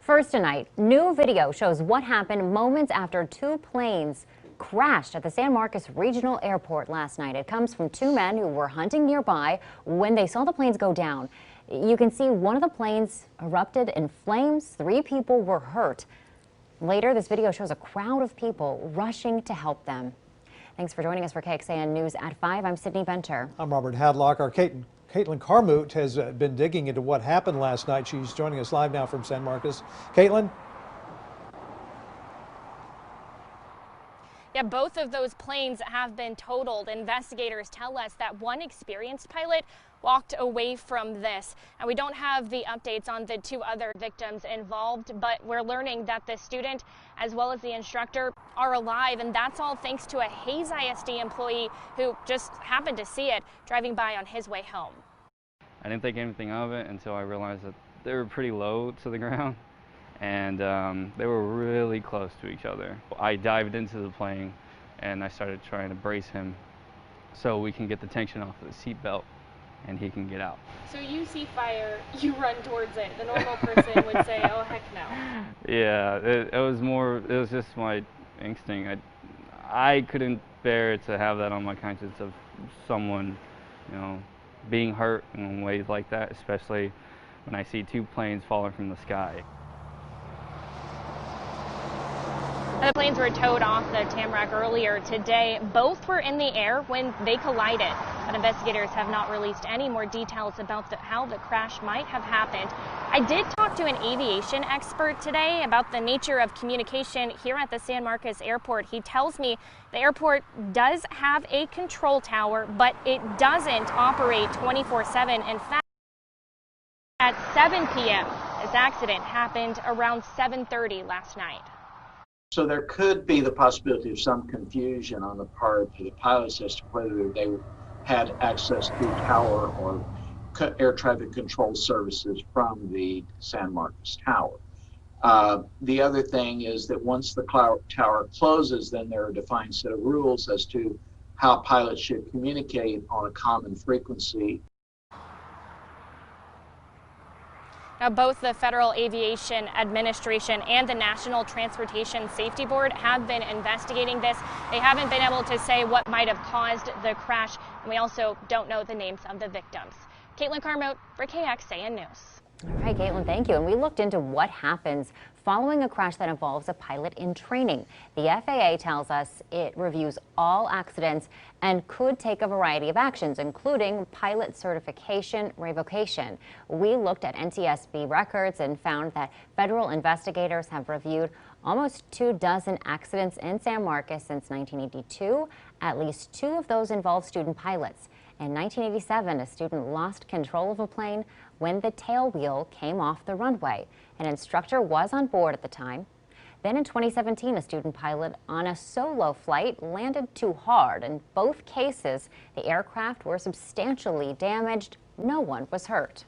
First tonight, new video shows what happened moments after two planes crashed at the San Marcos Regional Airport last night. It comes from two men who were hunting nearby when they saw the planes go down. You can see one of the planes erupted in flames. 3 people were hurt. Later, this video shows a crowd of people rushing to help them. Thanks for joining us for KXAN News at 5. I'm Sydney Venter. I'm Robert Hadlock. Our Caitlin Carmoot has been digging into what happened last night. She's joining us live now from San Marcos. Caitlin? Yeah, both of those planes have been totaled. Investigators tell us that one experienced pilot walked away from this. And we don't have the updates on the 2 other victims involved, but we're learning that the student as well as the instructor are alive, and that's all thanks to a Hayes ISD employee who just happened to see it driving by on his way home. I didn't think anything of it until I realized that they were pretty low to the ground, and they were really close to each other. I dived into the plane and I started trying to brace him so we can get the tension off of the seatbelt and he can get out. So you see fire, you run towards it. The normal person would say, oh heck no. Yeah, it was just my instinct. I couldn't bear to have that on my conscience of someone, being hurt in ways like that, especially when I see 2 planes falling from the sky. The planes were towed off the Tamarack earlier today. Both were in the air when they collided, but investigators have not released any more details about how the crash might have happened. I did talk to an aviation expert today about the nature of communication here at the San Marcos Airport. He tells me the airport does have a control tower, but it doesn't operate 24/7. In fact, at 7 p.m., this accident happened around 7:30 last night. So there could be the possibility of some confusion on the part of the pilots as to whether they had access to tower or air traffic control services from the San Marcos Tower. The other thing is that once the tower closes, then there are a defined set of rules as to how pilots should communicate on a common frequency. Now, both the Federal Aviation Administration and the National Transportation Safety Board have been investigating this. They haven't been able to say what might have caused the crash, and we also don't know the names of the victims. Caitlin Carmoot for KXAN News. All right, Caitlin, thank you. And we looked into what happens following a crash that involves a pilot in training. The FAA tells us it reviews all accidents and could take a variety of actions, including pilot certification revocation. We looked at NTSB records and found that federal investigators have reviewed almost 24 accidents in San Marcos since 1982. At least 2 of those involved student pilots. In 1987, a student lost control of a plane when the tail wheel came off the runway. An instructor was on board at the time. Then in 2017, a student pilot on a solo flight landed too hard. In both cases, the aircraft were substantially damaged. No one was hurt.